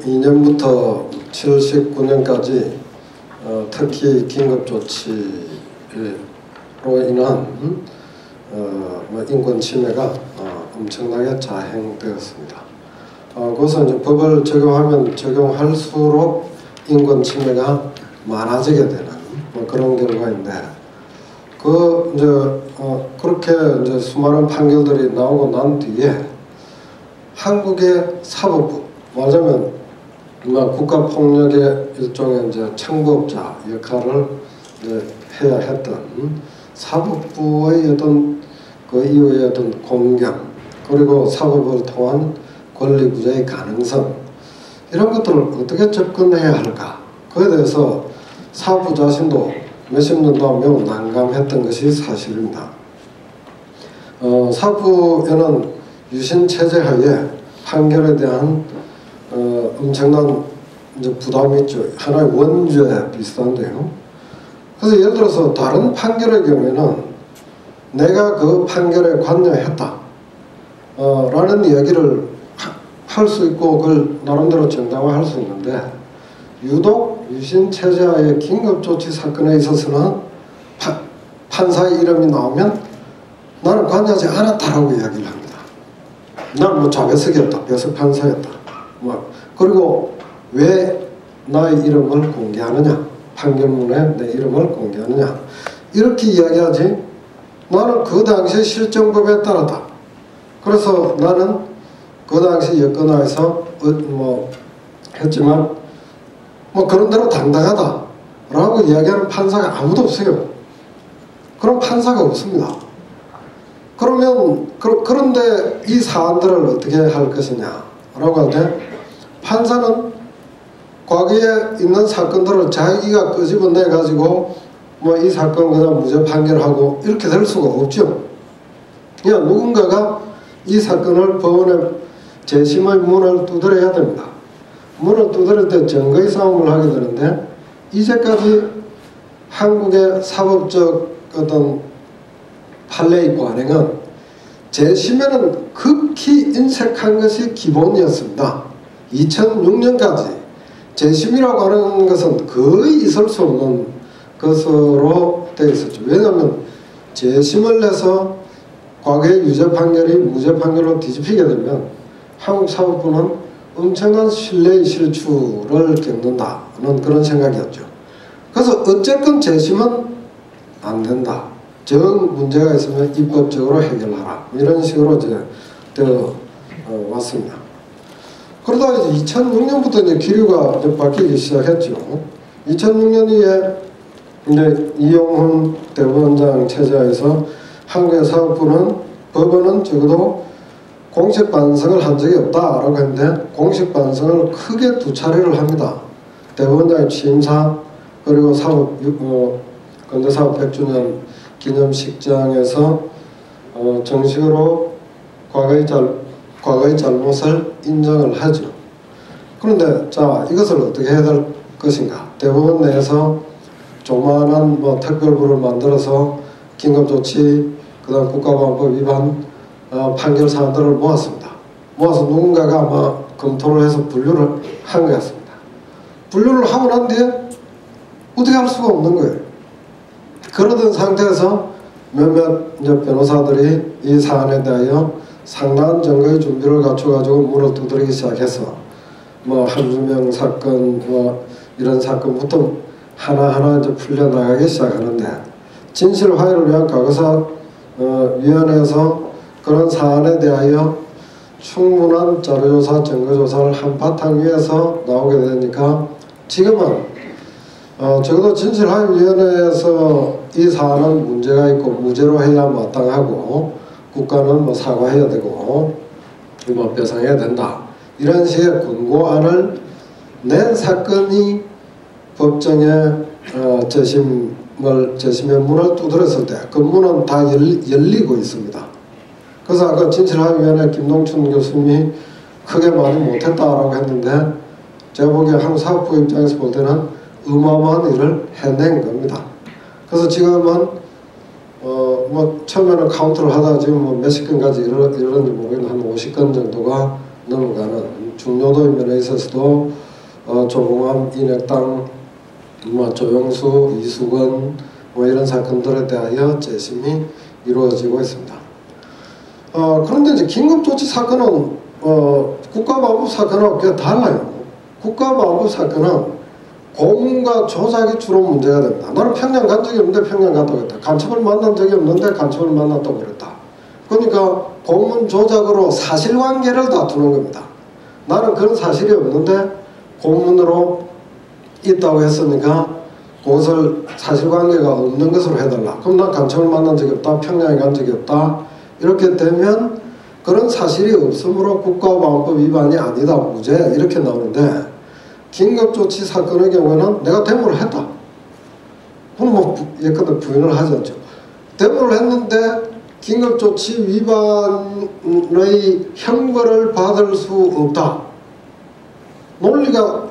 72년부터 79년까지 특히 긴급조치로 인한 인권 침해가 엄청나게 자행되었습니다. 그것은 이제 법을 적용하면 적용할수록 인권 침해가 많아지게 되는 그런 결과인데, 그렇게 이제 수많은 판결들이 나오고 난 뒤에 한국의 사법부, 말하자면 국가폭력의 일종의 이제 청부업자 역할을 해야 했던 사법부의 어떤 그 이후의 어떤 공경, 그리고 사법을 통한 권리 구제의 가능성, 이런 것들을 어떻게 접근해야 할까, 그에 대해서 사법부 자신도 몇십 년 동안 매우 난감했던 것이 사실입니다. 사법부에는 유신 체제 하에 판결에 대한 엄청난 이제 부담이 있죠. 하나의 원죄 비슷한데요. 그래서 예를 들어서 다른 판결의 경우에는 내가 그 판결에 관여했다 라는 이야기를 할 수 있고 그걸 나름대로 정당화할 수 있는데, 유독 유신 체제하의 긴급조치 사건에 있어서는 판사의 이름이 나오면 나는 관여하지 않았다라고 이야기를 합니다. 나는 좌배석이었다, 배석 판사였다. 그리고 왜 나의 이름을 공개하느냐, 판결문에 내 이름을 공개하느냐, 이렇게 이야기하지, 나는 그 당시 실정법에 따랐다. 그래서 나는 그 당시 여건하에서 했지만 그런 대로 당당하다 라고 이야기하는 판사가 아무도 없어요. 그런 판사가 없습니다. 그런데 이 사안들을 어떻게 할 것이냐 라고 할 때, 판사는 과거에 있는 사건들을 자기가 끄집어내 가지고 이 사건 그냥 무죄 판결하고 이렇게 될 수가 없죠. 그냥 누군가가 이 사건을 법원에 재심의 문을 두드려야 됩니다. 문을 두드릴 때 증거의 싸움을 하게 되는데, 이제까지 한국의 사법적 어떤 판례의 관행은 재심에는 극히 인색한 것이 기본이었습니다. 2006년까지 재심이라고 하는 것은 거의 있을 수 없는 것으로 되어 있었죠. 왜냐하면 재심을 내서 과거의 유죄 판결이 무죄 판결로 뒤집히게 되면 한국 사법부는 엄청난 신뢰의 실추를 겪는다는 그런 생각이었죠. 그래서 어쨌든 재심은 안 된다. 정 문제가 있으면 입법적으로 해결하라. 이런 식으로 이제 되어 왔습니다. 그러다가 이제 2006년부터 이제 기류가 이제 바뀌기 시작했죠. 2006년 이후에 이제 이용훈 대법원장 체제하에서 한국의 사법부는, 법원은 적어도 공식 반성을 한 적이 없다라고 했는데, 공식 반성을 크게 두 차례를 합니다. 대법원장의 취임사, 그리고 근대사법 100주년 기념식장에서 정식으로 과거의 잘못을 인정을 하죠. 그런데 자, 이것을 어떻게 해야 될 것인가? 대법원 내에서 조그마한 특별부를 만들어서 긴급조치, 그 다음 국가보안법 위반 판결 사안들을 모았습니다. 모아서 누군가가 아마 검토를 해서 분류를 한 것 같습니다. 분류를 하고 난 뒤에 어떻게 할 수가 없는 거예요. 그러던 상태에서 몇몇 이제 변호사들이 이 사안에 대하여 상당한 증거의 준비를 갖춰가지고 문을 두드리기 시작해서 한주명 사건 이런 사건부터 하나하나 이제 풀려나가기 시작하는데, 진실 화해를 위한 과거사 위원회에서 그런 사안에 대하여 충분한 자료조사, 증거조사를 한바탕 위에서 나오게 되니까, 지금은 적어도 진실화해위원회에서 이 사안은 문제가 있고 무죄로 해야 마땅하고 국가는 사과해야 되고 배상해야 된다, 이런 식의 권고안을 낸 사건이 법정에 재심의 문을 두드렸을 때 그 문은 다 열리고 있습니다. 그래서 아까 진실화해위원회 김동춘 교수님이 크게 말을 못했다라고 했는데, 제가 보기에 한국 사법부 입장에서 볼 때는 어마어마한 일을 해낸 겁니다. 그래서 지금은 처음에는 카운트를 하다가 지금 몇십 건까지 이르는지 모르겠는데 한 50건 정도가 넘어가는 중요도의 면에 있어서도 조봉암, 인혁당, 조영수, 이수건 이런 사건들에 대하여 재심이 이루어지고 있습니다. 그런데 이제 긴급조치 사건은 국가보안법 사건하고 꽤 달라요. 국가보안법 사건은 고문과 조작이 주로 문제가 됩니다. 나는 평양 간 적이 없는데 평양 갔다고 했다. 간첩을 만난 적이 없는데 간첩을 만났다고 그랬다. 그러니까 고문 조작으로 사실관계를 다투는 겁니다. 나는 그런 사실이 없는데 고문으로 있다고 했으니까 그것을 사실관계가 없는 것으로 해달라. 그럼 난 간첩을 만난 적이 없다. 평양에 간 적이 없다. 이렇게 되면 그런 사실이 없으므로 국가보안법 위반이 아니다. 무죄. 이렇게 나오는데 긴급조치 사건의 경우에는 내가 데모를 했다. 그럼 뭐 예컨대 부인을 하지 않죠. 데모를 했는데 긴급조치 위반의 형벌을 받을 수 없다. 논리가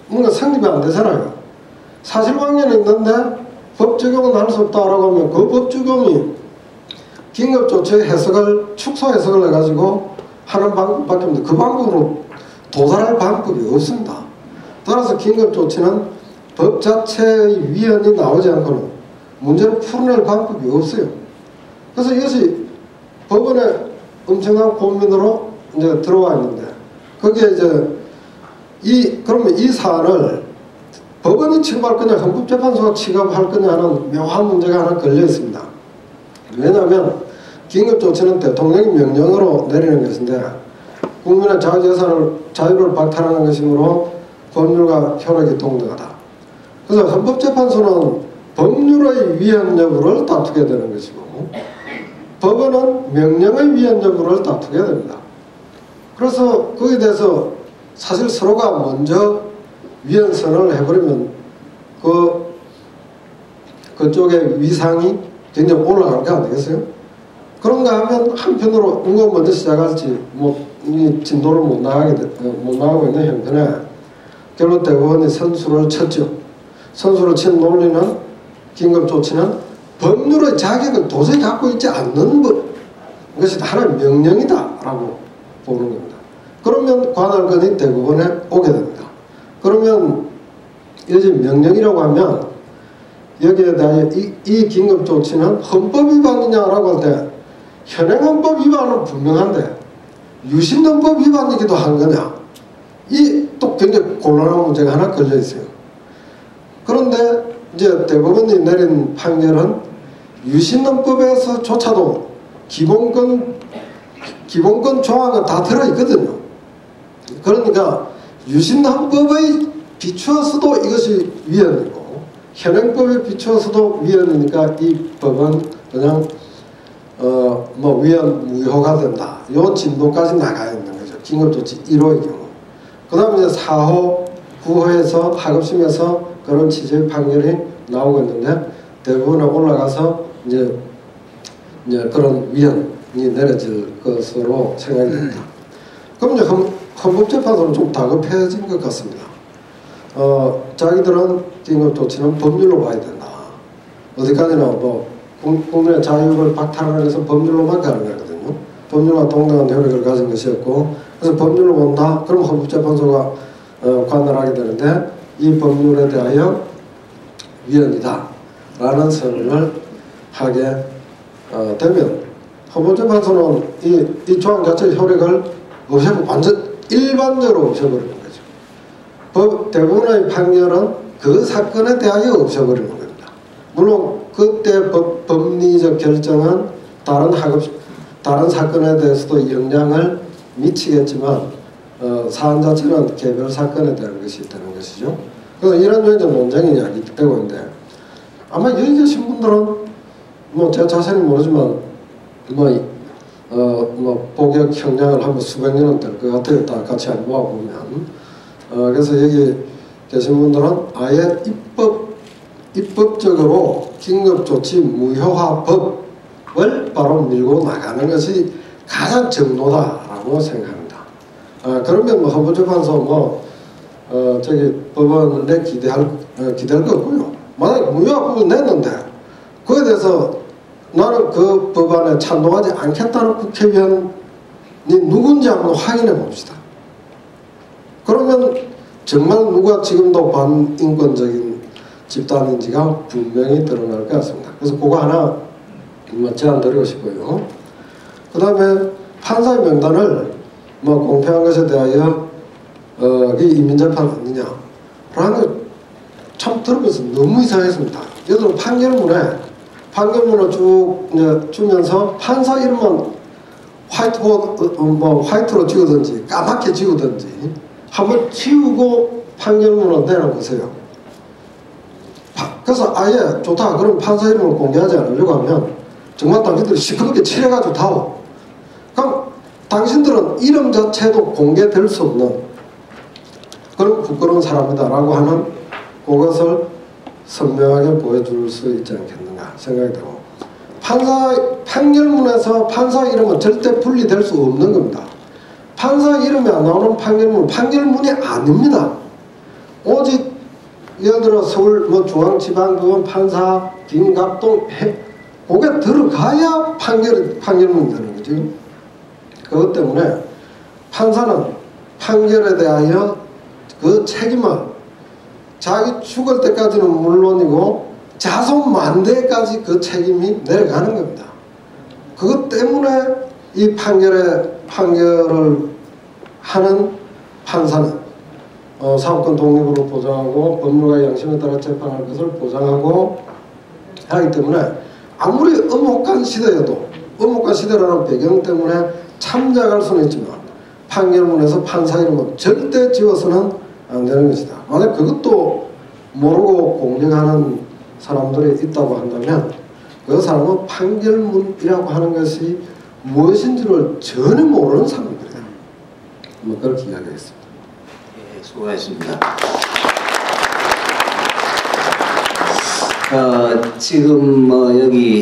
뭔가 성립이 안 되잖아요. 사실관계는 있는데 법 적용은 할 수 없다라고 하면 그 법 적용이 긴급조치의 해석을 축소 해석을 해가지고 하는 방법밖에 없는데 그 방법으로 도달할 방법이 없습니다. 따라서 긴급조치는 법 자체의 위헌이 나오지 않고는 문제를 풀어낼 방법이 없어요. 그래서 이것이 법원의 엄청난 고민으로 이제 들어와 있는데 거기에 이제 그러면 이 사안을 법원이 취급할 거냐 헌법재판소가 취급할 거냐 하는 묘한 문제가 하나 걸려 있습니다. 왜냐하면 긴급조치는 대통령이 명령으로 내리는 것인데 국민의 자유를 박탈하는 것이므로 법률과 효력이 동등하다. 그래서 헌법재판소는 법률의 위헌 여부를 다투게 되는 것이고 법원은 명령의 위헌 여부를 다투게 됩니다. 그래서 거기에 대해서 사실 서로가 먼저 위헌선언을 해버리면 그쪽의 위상이 굉장히 올라갈 거 아니겠어요? 그런가 하면 한편으로 누가 먼저 시작할지 이 진도를 못 나가고 있는 형편에 결국 대법원이 선수를 쳤죠. 선수를 친 논리는 긴급조치는 법률의 자격을 도저히 갖고 있지 않는 것이 하나의 명령이다라고 보는 겁니다. 그러면 관할권이 대법원에 오게 됩니다. 그러면 이것이 명령이라고 하면 여기에 대해 이 긴급조치는 헌법 위반이냐라고 할 때 현행 헌법 위반은 분명한데 유신헌법 위반이기도 한 거냐, 이 또 굉장히 곤란한 문제가 하나 걸려 있어요. 그런데 이제 대법원이 내린 판결은 유신헌법에서조차도 기본권 조항은 다 들어있거든요. 그러니까 유신헌법에 비추어서도 이것이 위헌이고 현행법에 비추어서도 위헌이니까 이 법은 그냥 위헌 무효가 된다. 요 진도까지 나가 있는 거죠. 긴급조치 1호의 경우. 그 다음에 이제 4호, 9호에서 하급심에서 그런 취지의 판결이 나오고 있는데 대부분에 올라가서 이제 그런 위헌이 내려질 것으로 생각이 됩니다. 그럼 이제 헌법재판소는 좀 다급해진 것 같습니다. 자기들은 긴급조치는 법률로 봐야 된다. 어디까지나 국민의 자유를 박탈하는 것은 법률로만 가는 거거든요. 법률과 동등한 효력을 가진 것이었고, 그래서 법률로 본다. 그럼 헌법재판소가 관할하게 되는데 이 법률에 대하여 위헌이다 라는 선언을 하게 되면 헌법재판소는 이 조항 자체의 효력을 없애고 완전 일반적으로 없애버리는 거죠. 대부분의 판결은 그 사건에 대하여 없애버리는 겁니다. 물론 그때 법리적 결정은 다른 사건에 대해서도 영향을 미치겠지만 사안 자체는 개별 사건에 대한 것이 되는 것이죠. 그래서 이런 이제 논쟁이 야기되고 있는데 아마 여기 계신 분들은 제가 자세히 모르지만 복역 형량을 한 수백 년은 될 것 같아요. 다 같이 안 모아보면. 그래서 여기 계신 분들은 아예 입법적으로 긴급조치 무효화법을 바로 밀고 나가는 것이 가장 정도다라고 생각합니다. 그러면 헌법재판소 법원에 기대할 거 없고요. 만약에 무효화법을 냈는데 그에 대해서 나는 그 법안에 찬동하지 않겠다는 국회의원이 누군지 한번 확인해 봅시다. 그러면 정말 누가 지금도 반인권적인 집단인지가 분명히 드러날 것 같습니다. 그래서 그거 하나 제안 드리고 싶고요. 그 다음에 판사의 명단을 뭐 공평한 것에 대하여 그게 이민재판 아니냐 라는 거 참 들으면서 너무 이상했습니다. 예를 들어 판결문을 쭉 이제 주면서 판사 이름만 화이트로 지우든지 까맣게 지우든지 한번 지우고 판결문을 내놔보세요. 그래서 아예 좋다. 그럼 판사 이름을 공개하지 않으려고 하면 정말 당신들이 시커멓게 칠해가지고 다오. 그럼 당신들은 이름 자체도 공개될 수 없는 그런 부끄러운 사람이다 라고 하는 그것을 선명하게 보여줄 수 있지 않겠는가 생각이 되고, 판결문에서 판사 이름은 절대 분리될 수 없는 겁니다. 판사 이름이 안 나오는 판결문이 아닙니다. 오직 예를 들어 서울 중앙지방법원 판사 김갑동 그게 들어가야 판결문이 되는 거죠. 그것 때문에 판사는 판결에 대하여 그 책임을 자기 죽을 때까지는 물론이고 자손 만대까지 그 책임이 내려가는 겁니다. 그것 때문에 이 판결을 하는 판사는 사법권 독립으로 보장하고 법률과 양심에 따라 재판할 것을 보장하고 하기 때문에 아무리 엄혹한 시대여도 엄혹한 시대라는 배경 때문에 참작할 수는 있지만 판결문에서 판사 이름은 절대 지워서는 안 되는 것이다. 만약 그것도 모르고 공격하는 사람들이 있다고 한다면 그 사람은 판결문이라고 하는 것이 무엇인지를 전혀 모르는 사람들이다. 뭐 그렇게 이야기했습니다. 네, 수고하셨습니다. 지금 여기